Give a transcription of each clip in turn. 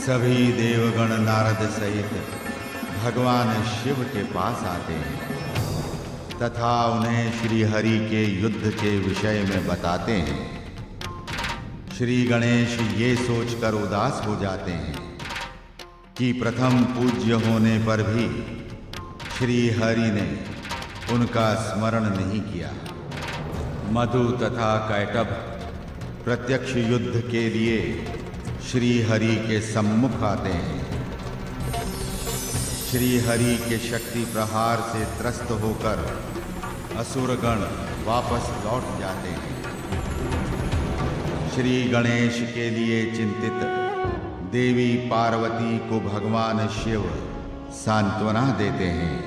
सभी देवगण नारद सहित भगवान शिव के पास आते हैं तथा उन्हें श्री हरि के युद्ध के विषय में बताते हैं। श्री गणेश ये सोचकर उदास हो जाते हैं कि प्रथम पूज्य होने पर भी श्री हरि ने उनका स्मरण नहीं किया। मधु तथा कैटभ प्रत्यक्ष युद्ध के लिए श्री हरि के सम्मुख आते हैं। श्री हरि के शक्ति प्रहार से त्रस्त होकर असुरगण वापस लौट जाते हैं। श्री गणेश के लिए चिंतित देवी पार्वती को भगवान शिव सांत्वना देते हैं।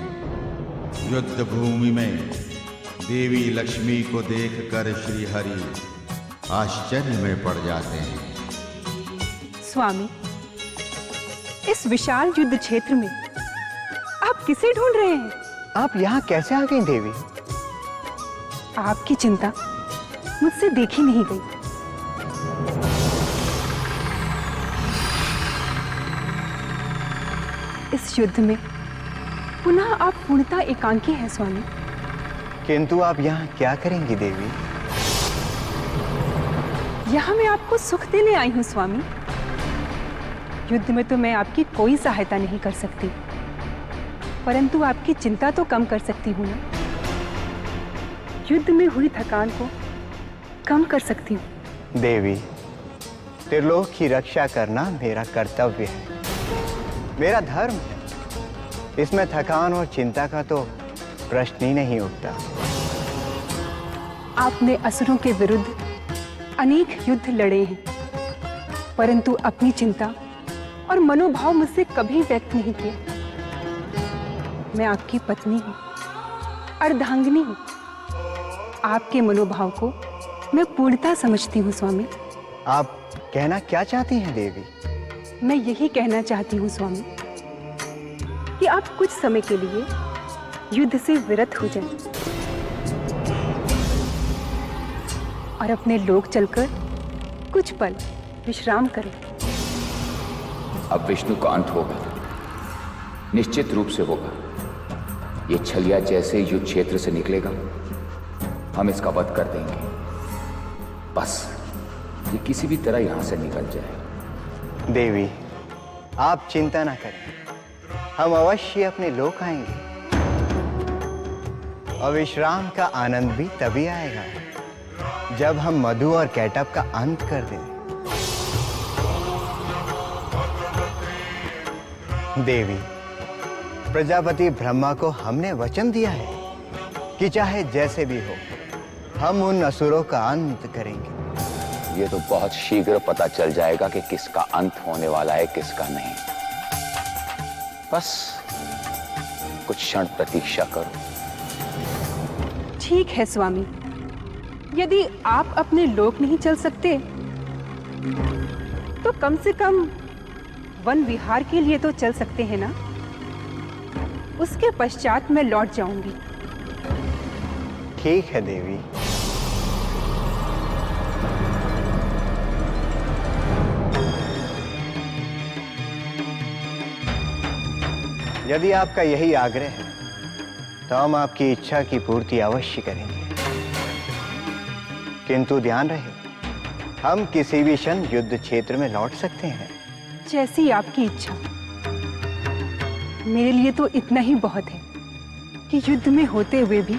युद्ध भूमि में देवी लक्ष्मी को देखकर श्री हरि आश्चर्य में पड़ जाते हैं। स्वामी, इस विशाल युद्ध क्षेत्र में आप किसे ढूंढ रहे हैं? आप यहाँ कैसे आ गई देवी? आपकी चिंता मुझसे देखी नहीं गई। इस युद्ध में पुनः आप पूर्णतः एकांकी हैं स्वामी। किंतु आप यहाँ क्या करेंगी देवी? यहाँ मैं आपको सुख देने आई हूँ स्वामी। युद्ध में तो मैं आपकी कोई सहायता नहीं कर सकती, परंतु आपकी चिंता तो कम कर सकती हूँ ना। युद्ध में हुई थकान को कम कर सकती हूँ। देवी, त्रिलोक की रक्षा करना मेरा कर्तव्य है, मेरा धर्म है। इसमें थकान और चिंता का तो प्रश्न ही नहीं उठता। आपने असुरों के विरुद्ध अनेक युद्ध लड़े हैं, परंतु अपनी चिंता और मनोभाव मुझसे कभी व्यक्त नहीं किया। मैं आपकी पत्नी हूँ, अर्धांगिनी हूँ। आपके मनोभाव को मैं पूर्णतः समझती हूँ स्वामी। आप कहना क्या चाहती हैं देवी? मैं यही कहना चाहती हूँ स्वामी कि आप कुछ समय के लिए युद्ध से विरत हो जाएं और अपने लोक चलकर कुछ पल विश्राम करें। अब विष्णु का अंत होगा, निश्चित रूप से होगा। ये छलिया जैसे युद्ध क्षेत्र से निकलेगा, हम इसका वध कर देंगे। बस ये किसी भी तरह यहां से निकल जाए। देवी, आप चिंता ना करें, हम अवश्य अपने लोक आएंगे। और विश्राम का आनंद भी तभी आएगा जब हम मधु और कैटअप का अंत कर दें। देवी, प्रजापति ब्रह्मा को हमने वचन दिया है कि चाहे जैसे भी हो हम उन असुरों का अंत करेंगे। ये तो बहुत शीघ्र पता चल जाएगा कि किसका अंत होने वाला है, किसका नहीं। बस कुछ क्षण प्रतीक्षा करो। ठीक है स्वामी, यदि आप अपने लोक नहीं चल सकते तो कम से कम वन विहार के लिए तो चल सकते हैं ना। उसके पश्चात मैं लौट जाऊंगी। ठीक है देवी। यदि आपका यही आग्रह है तो हम आपकी इच्छा की पूर्ति अवश्य करेंगे। किंतु ध्यान रहे, हम किसी भी क्षण युद्ध क्षेत्र में लौट सकते हैं। जैसी आपकी इच्छा। मेरे लिए तो इतना ही बहुत है कि युद्ध में होते हुए भी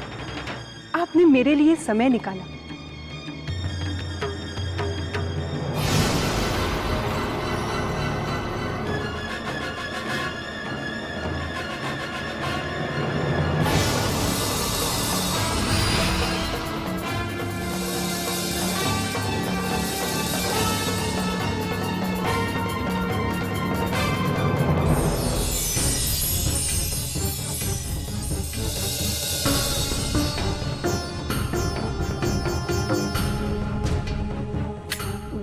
आपने मेरे लिए समय निकाला।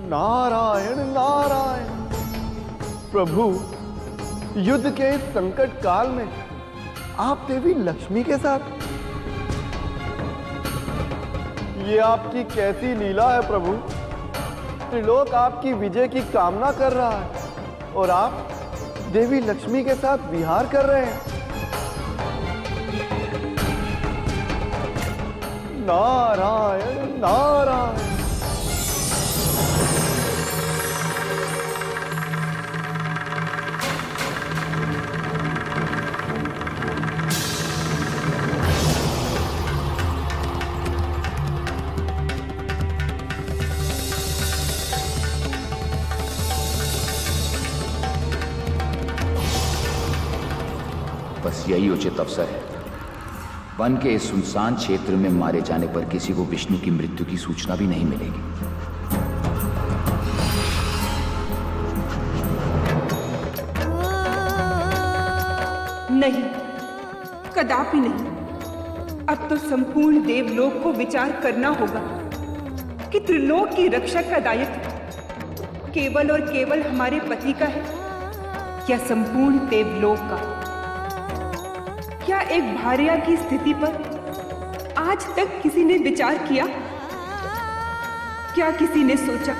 नारायण नारायण। प्रभु, युद्ध के इस संकट काल में आप देवी लक्ष्मी के साथ, ये आपकी कैसी लीला है प्रभु। त्रिलोक आपकी विजय की कामना कर रहा है और आप देवी लक्ष्मी के साथ विहार कर रहे हैं। नारायण नारायण। बस यही उचित अवसर है। वन के इस सुनसान क्षेत्र में मारे जाने पर किसी को विष्णु की मृत्यु की सूचना भी नहीं मिलेगी। नहीं, कदापि नहीं। अब तो संपूर्ण देवलोक को विचार करना होगा कि त्रिलोक की रक्षा का दायित्व केवल और केवल हमारे पति का है या संपूर्ण देवलोक का। क्या एक भार्या की स्थिति पर आज तक किसी ने विचार किया? क्या किसी ने सोचा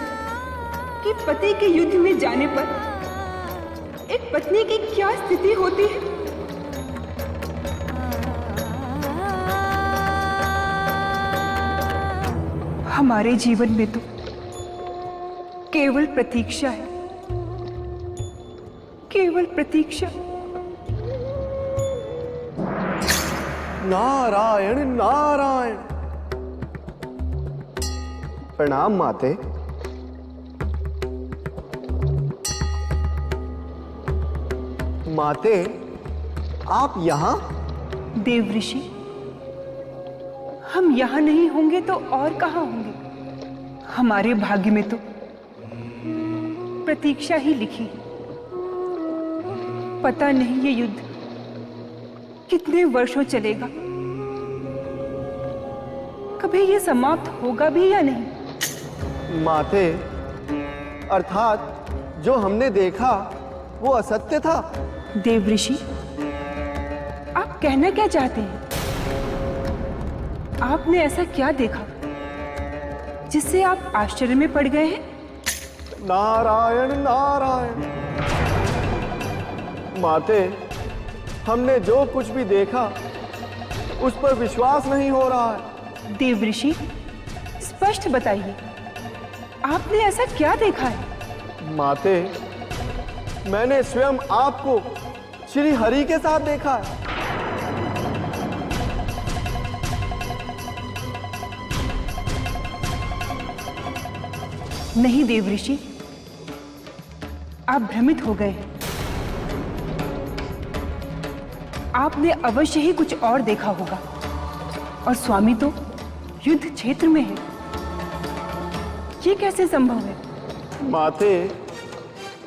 कि पति के युद्ध में जाने पर एक पत्नी की क्या स्थिति होती है? हमारे जीवन में तो केवल प्रतीक्षा है, केवल प्रतीक्षा। नारायण नारायण। प्रणाम माते। माते, आप यहाँ? देव ऋषि, हम यहाँ नहीं होंगे तो और कहाँ होंगे? हमारे भाग्य में तो प्रतीक्षा ही लिखी है। पता नहीं ये युद्ध कितने वर्षों चलेगा, कभी ये समाप्त होगा भी या नहीं? माते, अर्थात जो हमने देखा वो असत्य था। देव ऋषि, आप कहना क्या चाहते हैं? आपने ऐसा क्या देखा जिससे आप आश्चर्य में पड़ गए हैं? नारायण नारायण। माते, हमने जो कुछ भी देखा उस पर विश्वास नहीं हो रहा है। देव ऋषि, स्पष्ट बताइए, आपने ऐसा क्या देखा है? माते, मैंने स्वयं आपको श्री हरि के साथ देखा है। नहीं देव ऋषि, आप भ्रमित हो गए हैं। आपने अवश्य ही कुछ और देखा होगा, और स्वामी तो युद्ध क्षेत्र में है। ये कैसे संभव है? माते,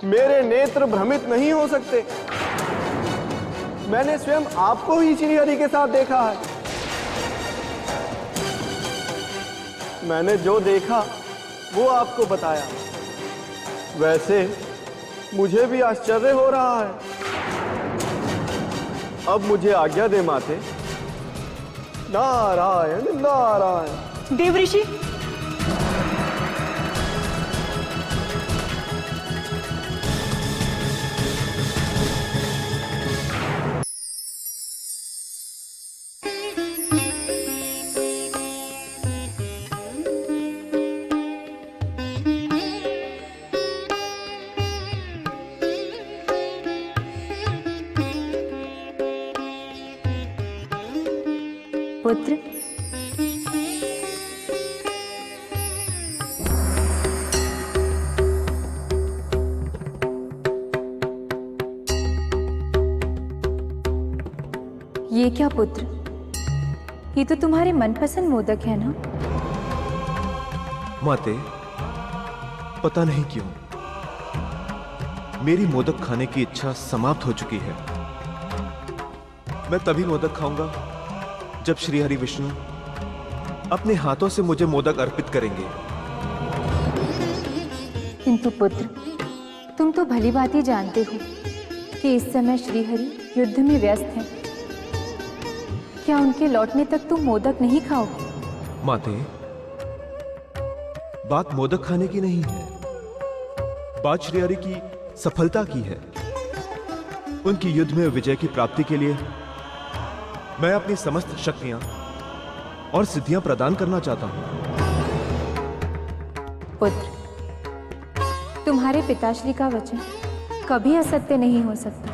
मेरे नेत्र भ्रमित नहीं हो सकते। मैंने स्वयं आपको ही श्री हरि के साथ देखा है। मैंने जो देखा वो आपको बताया। वैसे मुझे भी आश्चर्य हो रहा है। अब मुझे आज्ञा दे माते। नारायण नारायण। देव ऋषि, पुत्र, ये क्या पुत्र? ये तो तुम्हारे मनपसंद मोदक है ना? माते, पता नहीं क्यों मेरी मोदक खाने की इच्छा समाप्त हो चुकी है। मैं तभी मोदक खाऊंगा जब श्री हरि विष्णु अपने हाथों से मुझे मोदक अर्पित करेंगे। किंतु पुत्र, तुम तो भली भांति जानते हो कि इस समय श्री हरि युद्ध में व्यस्त हैं। क्या उनके लौटने तक तुम मोदक नहीं खाओगे? माते, बात मोदक खाने की नहीं है, बात श्री हरि की सफलता की है। उनकी युद्ध में विजय की प्राप्ति के लिए मैं अपनी समस्त शक्तियां और सिद्धियां प्रदान करना चाहता हूं। पुत्र, तुम्हारे पिताश्री का वचन कभी असत्य नहीं हो सकता।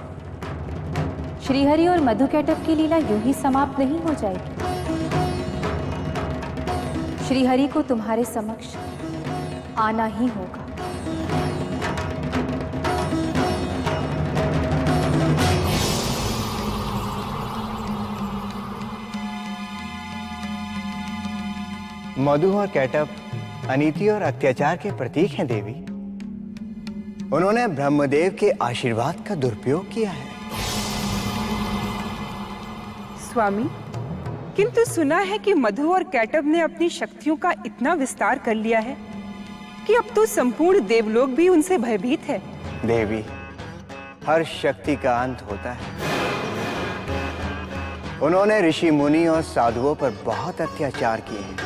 श्रीहरि और मधुकैटभ की लीला यूं ही समाप्त नहीं हो जाएगी। श्रीहरि को तुम्हारे समक्ष आना ही होगा। मधु और कैटभ अनीति और अत्याचार के प्रतीक हैं देवी। उन्होंने ब्रह्मदेव के आशीर्वाद का दुरुपयोग किया है। स्वामी, किंतु सुना है कि मधु और कैटभ ने अपनी शक्तियों का इतना विस्तार कर लिया है कि अब तो संपूर्ण देवलोक भी उनसे भयभीत है। देवी, हर शक्ति का अंत होता है। उन्होंने ऋषि मुनि और साधुओं पर बहुत अत्याचार किए हैं।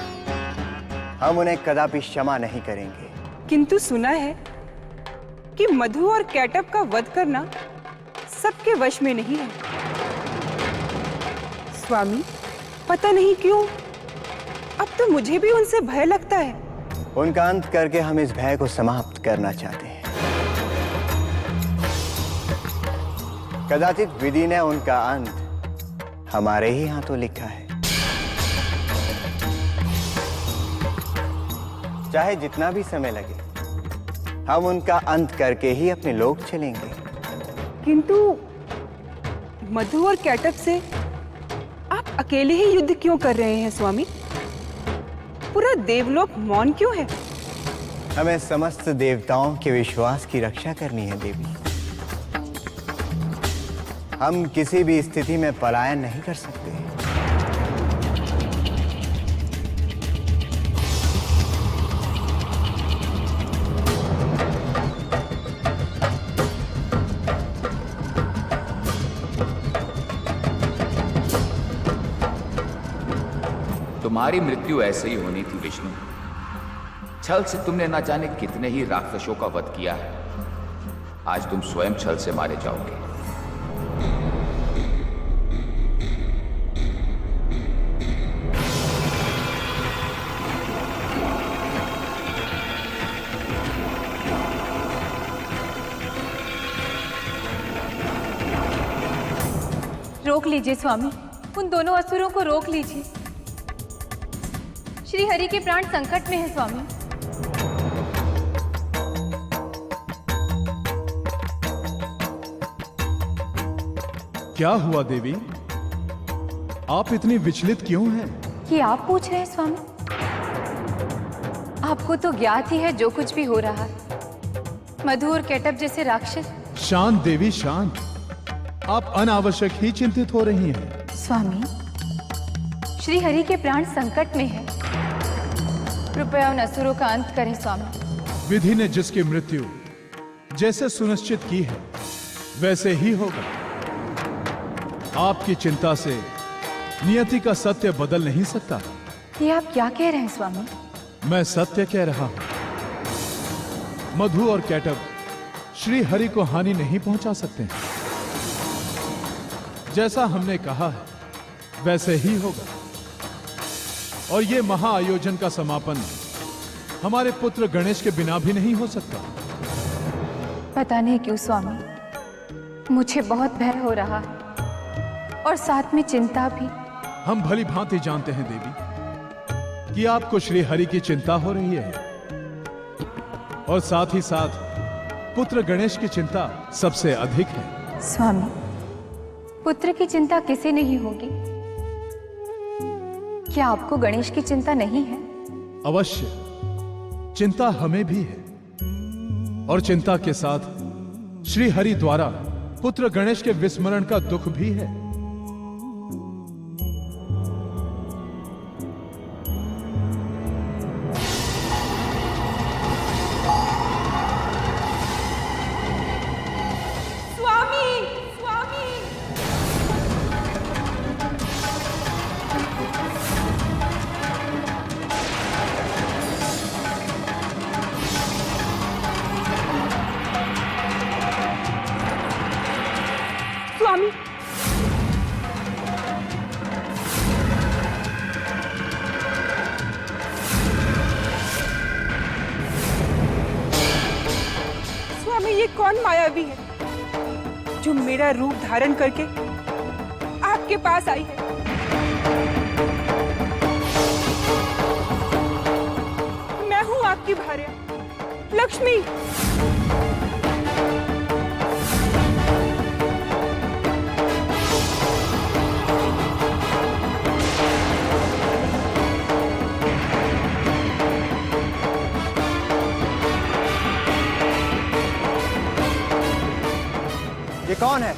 हम उन्हें कदापि क्षमा नहीं करेंगे। किंतु सुना है कि मधु और कैटभ का वध करना सबके वश में नहीं है। स्वामी, पता नहीं क्यों अब तो मुझे भी उनसे भय लगता है। उनका अंत करके हम इस भय को समाप्त करना चाहते हैं। कदाचित विधि ने उनका अंत हमारे ही हाथों लिखा है। चाहे जितना भी समय लगे, हम उनका अंत करके ही अपने लोक चलेंगे। किंतु मधु और कैटभ से आप अकेले ही युद्ध क्यों कर रहे हैं स्वामी? पूरा देवलोक मौन क्यों है? हमें समस्त देवताओं के विश्वास की रक्षा करनी है देवी। हम किसी भी स्थिति में पलायन नहीं कर सकते। तुम्हारी मृत्यु ऐसे ही होनी थी विष्णु। छल से तुमने न जाने कितने ही राक्षसों का वध किया है। आज तुम स्वयं छल से मारे जाओगे। रोक लीजिए स्वामी, उन दोनों असुरों को रोक लीजिए। श्री हरि के प्राण संकट में है स्वामी। क्या हुआ देवी? आप इतनी विचलित क्यों हैं? ये आप पूछ रहे हैं स्वामी? आपको तो ज्ञात ही है जो कुछ भी हो रहा है। मधु और कैटभ जैसे राक्षस। शांत देवी, शांत। आप अनावश्यक ही चिंतित हो रही हैं। स्वामी, श्री हरि के प्राण संकट में है। कृपया उन असुरों का अंत करें स्वामी। विधि ने जिसकी मृत्यु जैसे सुनिश्चित की है वैसे ही होगा। आपकी चिंता से नियति का सत्य बदल नहीं सकता। ये आप क्या कह रहे हैं स्वामी? मैं सत्य कह रहा हूं। मधु और कैटभ श्री हरि को हानि नहीं पहुंचा सकते हैं। जैसा हमने कहा है वैसे ही होगा। और ये महाआयोजन का समापन हमारे पुत्र गणेश के बिना भी नहीं हो सकता। पता नहीं क्यों स्वामी, मुझे बहुत भय हो रहा है और साथ में चिंता भी। हम भली भांति जानते हैं देवी कि आपको श्री हरि की चिंता हो रही है और साथ ही साथ पुत्र गणेश की चिंता सबसे अधिक है। स्वामी, पुत्र की चिंता किसे नहीं होगी? क्या आपको गणेश की चिंता नहीं है? अवश्य, चिंता हमें भी है। और चिंता के साथ श्री हरि द्वारा पुत्र गणेश के विस्मरण का दुख भी है। में ये कौन मायावी है जो मेरा रूप धारण करके आपके पास आई है? मैं हूं आपकी भार्या लक्ष्मी। ये कौन है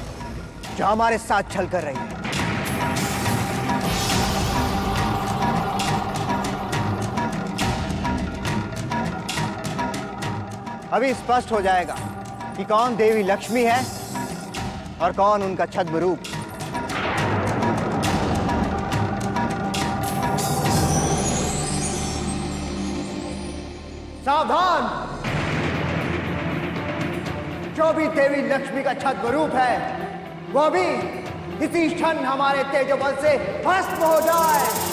जो हमारे साथ छल कर रही है? अभी स्पष्ट हो जाएगा कि कौन देवी लक्ष्मी है और कौन उनका छद्म रूप। सावधान! जो भी देवी लक्ष्मी का छद्म रूप है वो भी इसी क्षण हमारे तेजोबल से भस्म हो जाए।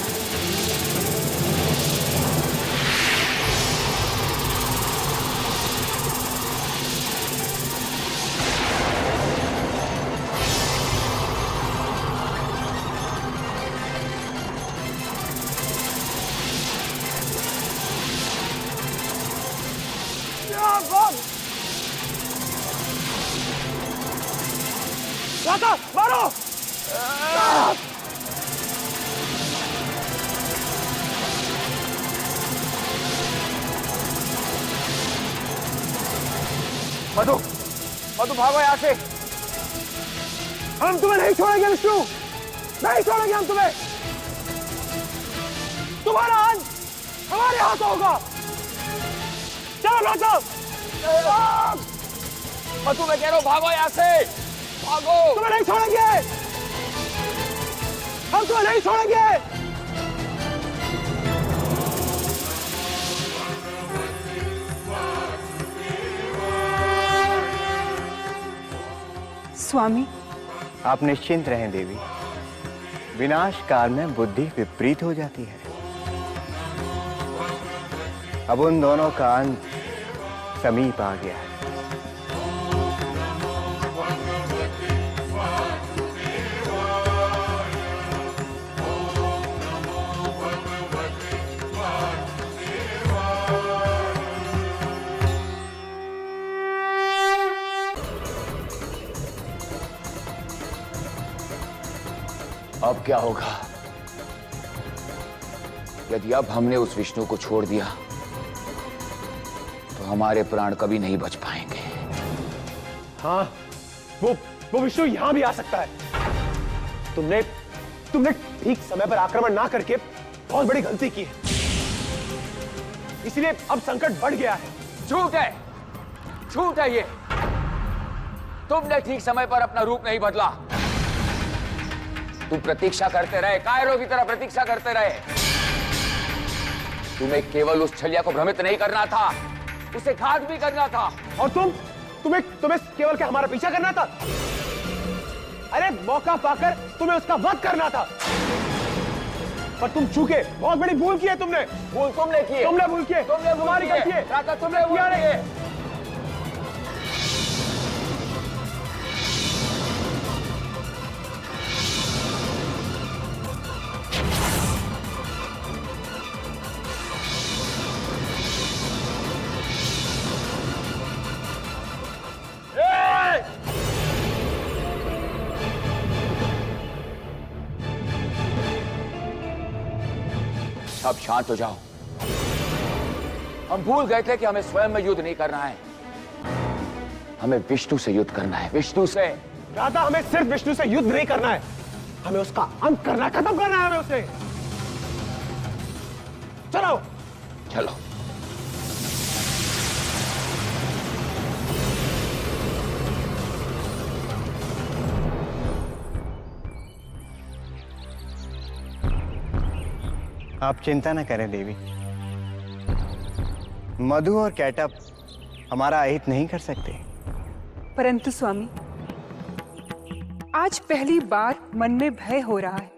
मारो! मधु, मधु भागो यहाँ से। हम तुम्हें नहीं छोड़ेंगे विष्णु, नहीं छोड़ेंगे हम तुम्हें। तुम्हारा अंत हमारे हाथ होगा। चलो भागो। मधु मैं कह रहा हूँ भागो यहाँ से, भागो। तुम्हें नहीं छोड़ेंगे, हम तुम्हें नहीं छोड़ेंगे। स्वामी, आप निश्चिंत रहें देवी, विनाश काल में बुद्धि विपरीत हो जाती है। अब उन दोनों का अंत समीप आ गया है। अब क्या होगा यदि अब हमने उस विष्णु को छोड़ दिया तो हमारे प्राण कभी नहीं बच पाएंगे। हाँ, वो विष्णु यहां भी आ सकता है। तुमने ठीक समय पर आक्रमण ना करके बहुत बड़ी गलती की है, इसलिए अब संकट बढ़ गया है। झूठ है, झूठ है ये। तुमने ठीक समय पर अपना रूप नहीं बदला। तुम प्रतीक्षा करते रहे, कायरों की तरह प्रतीक्षा करते रहे। तुम्हें केवल उस छलिया को भ्रमित नहीं करना था, उसे घात भी करना था। और तुम्हें केवल क्या हमारा पीछा करना था? अरे मौका पाकर तुम्हें उसका वध करना था, पर तुम चूके। बहुत बड़ी भूल की है तुमने। भूल तुमने की है। तुमने भूल की है। तुम्हारी गलती है। तुमने भूल की है। अब शांत हो जाओ। हम भूल गए थे कि हमें स्वयं में युद्ध नहीं करना है, हमें विष्णु से युद्ध करना है। विष्णु से। राधा, हमें सिर्फ विष्णु से युद्ध नहीं करना है, हमें उसका अंत करना है, खत्म करना है हमें उसे। चलो चलो। आप चिंता न करें देवी, मधु और कैटअप हमारा अहित नहीं कर सकते। परंतु स्वामी, आज पहली बार मन में भय हो रहा है।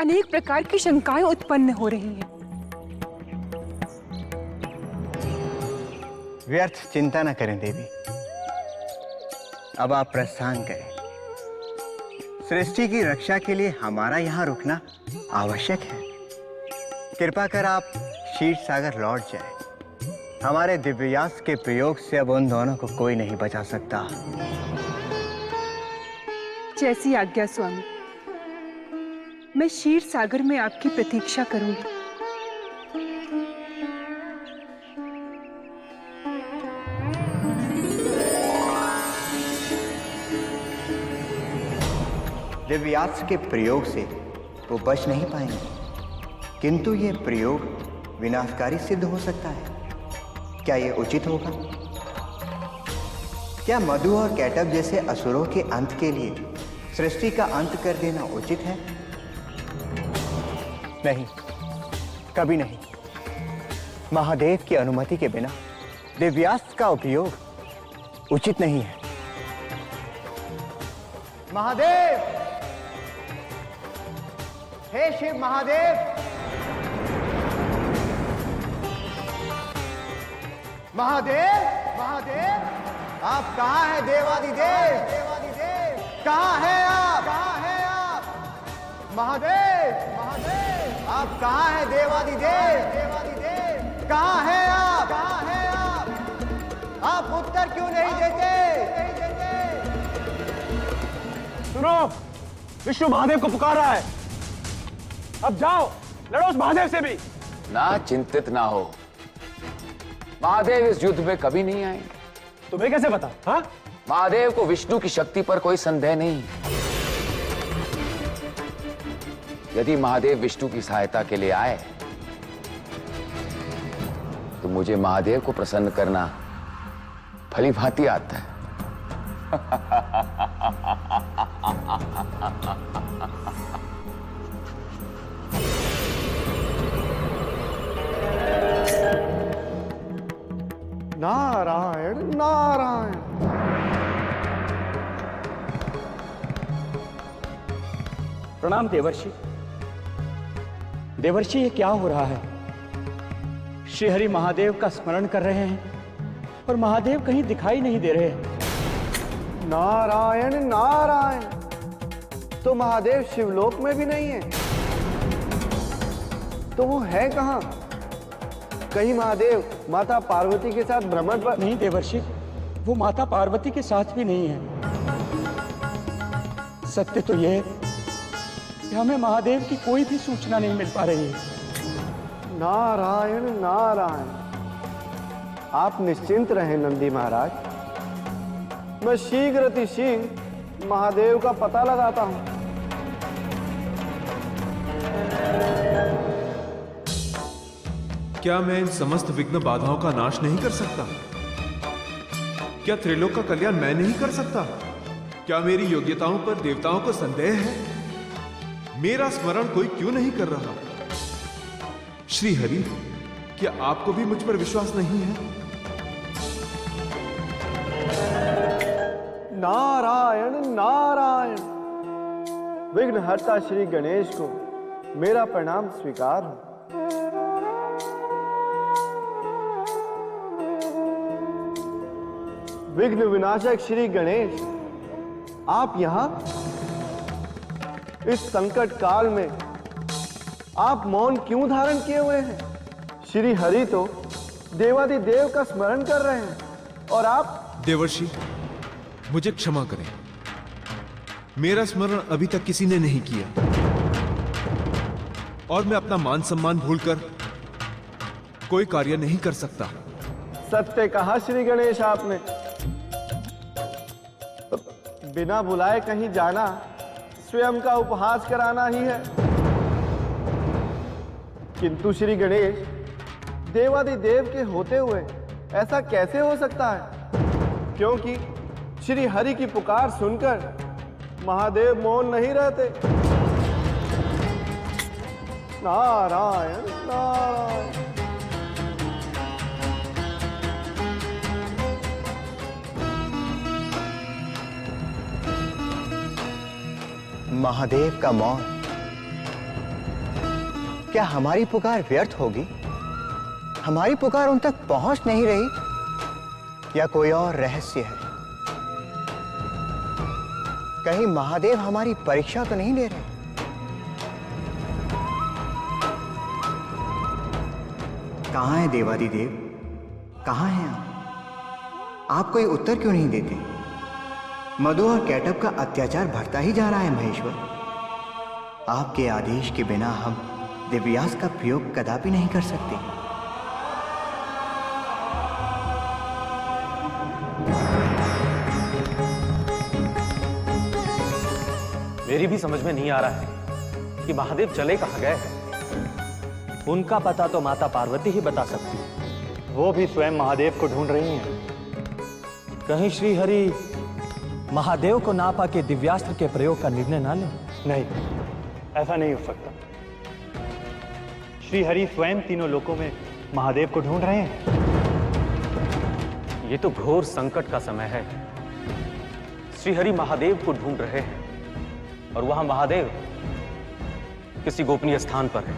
अनेक प्रकार की शंकाएं उत्पन्न हो रही हैं। व्यर्थ चिंता न करें देवी। अब आप प्रस्थान करें। सृष्टि की रक्षा के लिए हमारा यहाँ रुकना आवश्यक है। कृपा कर आप क्षीर सागर लौट जाएं। हमारे दिव्यास्त्र के प्रयोग से अब उन दोनों को कोई नहीं बचा सकता। जैसी आज्ञा स्वामी। मैं क्षीर सागर में आपकी प्रतीक्षा करूंगी। दिव्यास्त्र के प्रयोग से वो बच नहीं पाएंगे, किंतु ये प्रयोग विनाशकारी सिद्ध हो सकता है। क्या ये उचित होगा? क्या मधु और कैटब जैसे असुरों के अंत के लिए सृष्टि का अंत कर देना उचित है? नहीं, कभी नहीं। महादेव की अनुमति के बिना दिव्यास्त्र का उपयोग उचित नहीं है। महादेव! हे शिव महादेव! महादेव! महादेव! आप कहाँ हैं देवादिदेव? देवादिदेव! कहाँ हैं आप? कहाँ हैं आप? महादेव! महादेव! आप कहाँ हैं देवादिदेव? देवादिदेव! कहाँ हैं आप? कहाँ हैं आप? आप उत्तर क्यों नहीं देते? सुनो, विष्णु महादेव को पुकार रहा है। अब जाओ, लड़ो उस महादेव से भी। ना चिंतित ना हो, महादेव इस युद्ध में कभी नहीं आएंगे। तुम्हें कैसे पता? हाँ? महादेव को विष्णु की शक्ति पर कोई संदेह नहीं। यदि महादेव विष्णु की सहायता के लिए आए तो मुझे महादेव को प्रसन्न करना भली भांति आता है। नारायण नारायण। प्रणाम देवर्षि। देवर्षि, ये क्या हो रहा है? श्रीहरि महादेव का स्मरण कर रहे हैं और महादेव कहीं दिखाई नहीं दे रहे हैं। नारायण नारायण। तो महादेव शिवलोक में भी नहीं है, तो वो है कहाँ? कहीं महादेव माता पार्वती के साथ भ्रमण पर? नहीं देवर्षि, वो माता पार्वती के साथ भी नहीं है। सत्य तो यह है कि हमें महादेव की कोई भी सूचना नहीं मिल पा रही है। नारायण नारायण। आप निश्चिंत रहें नंदी महाराज, मैं शीघ्र अतिशीघ्र महादेव का पता लगाता हूं। क्या मैं इन समस्त विघ्न बाधाओं का नाश नहीं कर सकता? क्या त्रिलोक का कल्याण मैं नहीं कर सकता? क्या मेरी योग्यताओं पर देवताओं को संदेह है? मेरा स्मरण कोई क्यों नहीं कर रहा? श्री हरि, क्या आपको भी मुझ पर विश्वास नहीं है? नारायण नारायण। विघ्नहर्ता श्री गणेश को मेरा प्रणाम स्वीकार हो। विघ्न विनाशक श्री गणेश, आप यहां? इस संकट काल में आप मौन क्यों धारण किए हुए हैं? श्री हरि तो देवादिदेव का स्मरण कर रहे हैं और आप? देवर्षि, मुझे क्षमा करें, मेरा स्मरण अभी तक किसी ने नहीं किया और मैं अपना मान सम्मान भूलकर कोई कार्य नहीं कर सकता। सत्य कहा श्री गणेश आपने। बिना बुलाए कहीं जाना स्वयं का उपहास कराना ही है। किंतु श्री गणेश, देवादिदेव के होते हुए ऐसा कैसे हो सकता है? क्योंकि श्री हरि की पुकार सुनकर महादेव मौन नहीं रहते। नारायण नारायण। महादेव का मौन, क्या हमारी पुकार व्यर्थ होगी? हमारी पुकार उन तक पहुंच नहीं रही? या कोई और रहस्य है? कहीं महादेव हमारी परीक्षा तो नहीं ले रहे? कहां है देवादिदेव? कहां हैं आप कोई उत्तर क्यों नहीं देते? मधु और कैटअप का अत्याचार बढ़ता ही जा रहा है महेश्वर। आपके आदेश के बिना हम दिव्यास्त्र का प्रयोग कदापि नहीं कर सकते। मेरी भी समझ में नहीं आ रहा है कि महादेव चले कहां गए हैं। उनका पता तो माता पार्वती ही बता सकती है। वो भी स्वयं महादेव को ढूंढ रही हैं। कहीं श्री हरि महादेव को ना पाके दिव्यास्त्र के प्रयोग का निर्णय ना लें। नहीं, ऐसा नहीं हो सकता। श्री हरि स्वयं तीनों लोकों में महादेव को ढूंढ रहे हैं। ये तो घोर संकट का समय है। श्री हरि महादेव को ढूंढ रहे हैं और वहां महादेव किसी गोपनीय स्थान पर है।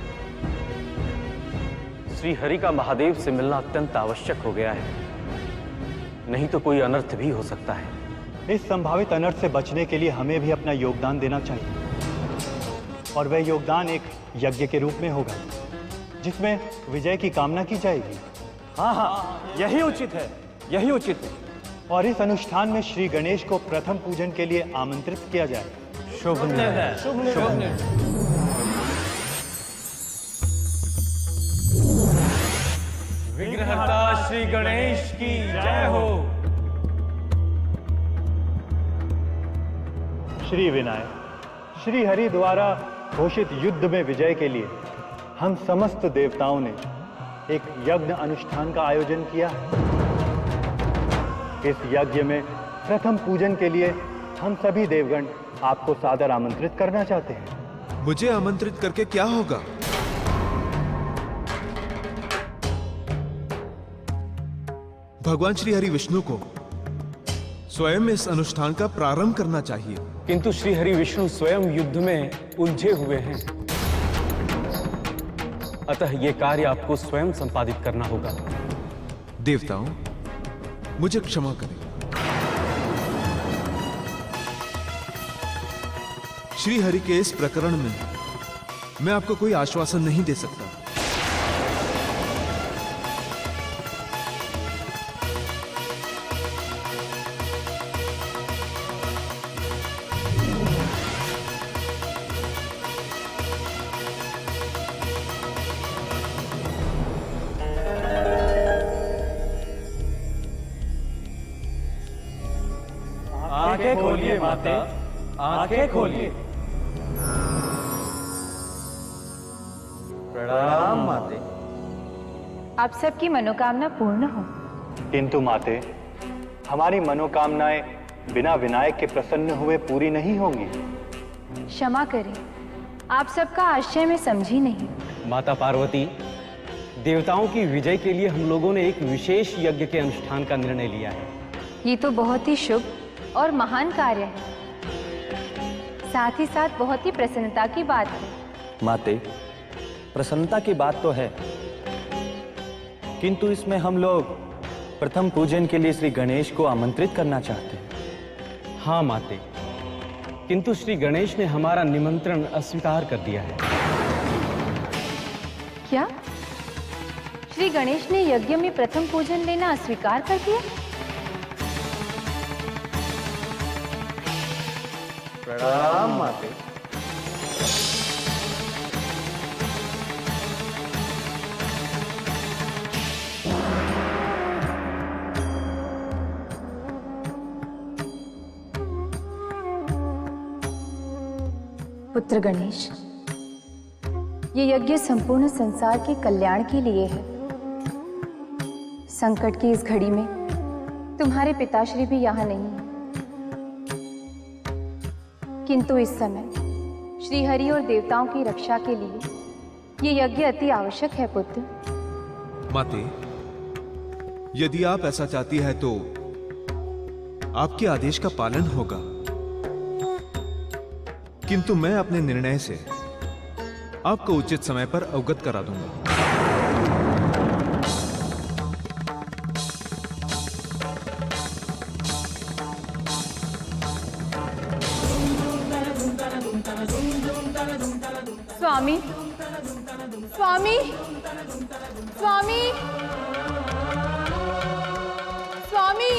श्री हरि का महादेव से मिलना अत्यंत आवश्यक हो गया है, नहीं तो कोई अनर्थ भी हो सकता है। इस संभावित अनर्थ से बचने के लिए हमें भी अपना योगदान देना चाहिए, और वह योगदान एक यज्ञ के रूप में होगा जिसमें विजय की कामना की जाएगी। हाँ, यही उचित है, यही उचित है। और इस अनुष्ठान में श्री गणेश को प्रथम पूजन के लिए आमंत्रित किया जाए। शुभ निर्णय, शुभ निर्णय। विघ्नहर्ता श्री गणेश की जय हो। श्री विनायक, श्री हरि द्वारा घोषित युद्ध में विजय के लिए हम समस्त देवताओं ने एक यज्ञ अनुष्ठान का आयोजन किया है। इस यज्ञ में प्रथम पूजन के लिए हम सभी देवगण आपको सादर आमंत्रित करना चाहते हैं। मुझे आमंत्रित करके क्या होगा? भगवान श्री हरि विष्णु को स्वयं इस अनुष्ठान का प्रारंभ करना चाहिए। किंतु श्री हरि विष्णु स्वयं युद्ध में उलझे हुए हैं, अतः यह कार्य आपको स्वयं संपादित करना होगा। देवताओं, मुझे क्षमा करें। श्री हरि के इस प्रकरण में मैं आपको कोई आश्वासन नहीं दे सकता। आंखें खोलिए माते, आंखें खोलिए। प्रणाम माते। आप सबकी मनोकामना पूर्ण हो। किंतु माते, हमारी मनोकामनाएं बिना विनायक के प्रसन्न हुए पूरी नहीं होंगी। क्षमा करें, आप सबका आशय में समझी नहीं। माता पार्वती, देवताओं की विजय के लिए हम लोगों ने एक विशेष यज्ञ के अनुष्ठान का निर्णय लिया है। ये तो बहुत ही शुभ और महान कार्य है, साथ ही साथ बहुत ही प्रसन्नता की बात है। माते, प्रसन्नता की बात तो है, किंतु इसमें हम लोग प्रथम पूजन के लिए श्री गणेश को आमंत्रित करना चाहते हैं। हाँ माते, किंतु श्री गणेश ने हमारा निमंत्रण अस्वीकार कर दिया है। क्या? श्री गणेश ने यज्ञ में प्रथम पूजन लेना अस्वीकार कर दिया? प्रणाम माते। पुत्र गणेश, ये यज्ञ संपूर्ण संसार के कल्याण के लिए है। संकट की इस घड़ी में तुम्हारे पिताश्री भी यहाँ नहीं है, किंतु इस समय श्रीहरि और देवताओं की रक्षा के लिए ये यज्ञ अति आवश्यक है। पुत्र माते, यदि आप ऐसा चाहती है तो आपके आदेश का पालन होगा, किंतु मैं अपने निर्णय से आपको उचित समय पर अवगत करा दूंगा। स्वामी, स्वामी, स्वामी, स्वामी।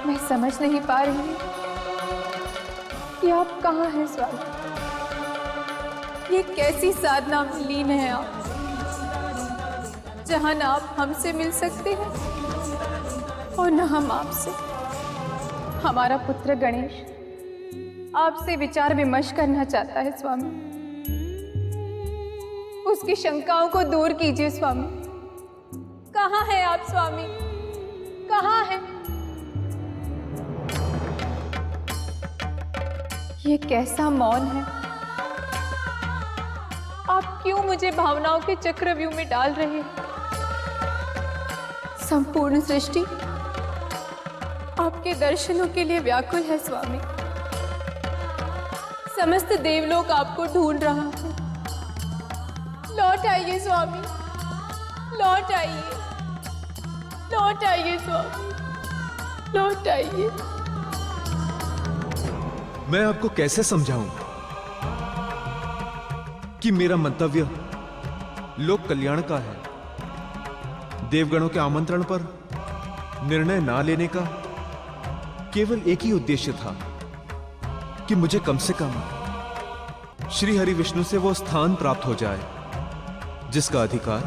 मैं समझ नहीं पा रही हूँ कि आप कहाँ हैं स्वामी। ये कैसी साधना में लीन है आप, जहाँ ना आप हमसे मिल सकते हैं और न हम आपसे। हमारा पुत्र गणेश आपसे विचार विमर्श करना चाहता है स्वामी। उसकी शंकाओं को दूर कीजिए स्वामी। कहाँ है आप स्वामी, कहाँ है? ये कैसा मौन है? आप क्यों मुझे भावनाओं के चक्रव्यूह में डाल रहे हैं? संपूर्ण सृष्टि आपके दर्शनों के लिए व्याकुल है स्वामी। समस्त देवलोक आपको ढूंढ रहा है। लौट आइए स्वामी, लौट आइए, लौट आइए स्वामी, लौट आइए। मैं आपको कैसे समझाऊं कि मेरा मंतव्य लोक कल्याण का है। देवगणों के आमंत्रण पर निर्णय ना लेने का केवल एक ही उद्देश्य था कि मुझे कम से कम श्री हरि विष्णु से वो स्थान प्राप्त हो जाए जिसका अधिकार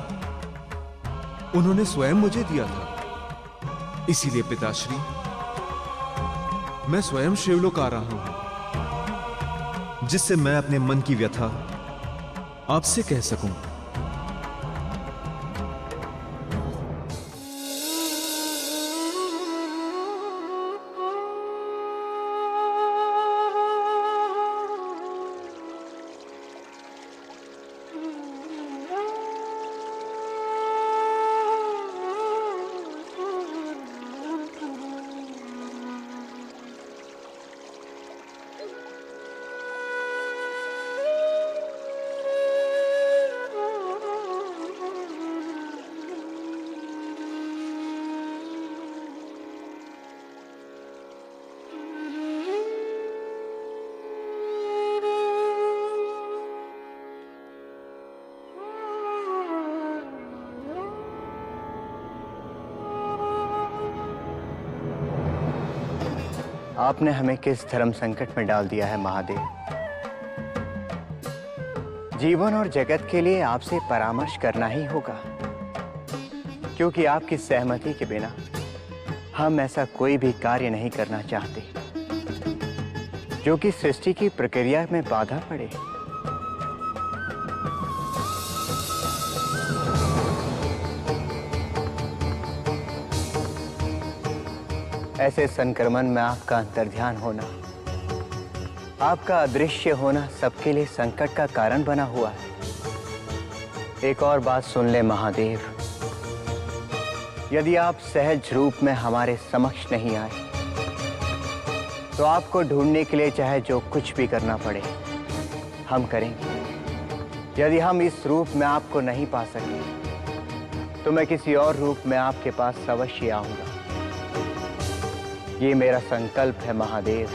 उन्होंने स्वयं मुझे दिया था। इसीलिए पिताश्री, मैं स्वयं शिवलोक आ रहा हूं, जिससे मैं अपने मन की व्यथा आपसे कह सकूं। आपने हमें किस धर्म संकट में डाल दिया है महादेव। जीवन और जगत के लिए आपसे परामर्श करना ही होगा, क्योंकि आपकी सहमति के बिना हम ऐसा कोई भी कार्य नहीं करना चाहते जो कि सृष्टि की प्रक्रिया में बाधा पड़े। ऐसे संक्रमण में आपका अंतर्ध्यान होना, आपका अदृश्य होना सबके लिए संकट का कारण बना हुआ है। एक और बात सुन ले महादेव, यदि आप सहज रूप में हमारे समक्ष नहीं आए तो आपको ढूंढने के लिए चाहे जो कुछ भी करना पड़े हम करेंगे। यदि हम इस रूप में आपको नहीं पा सके तो मैं किसी और रूप में आपके पास अवश्य आऊंगा। ये मेरा संकल्प है महादेव।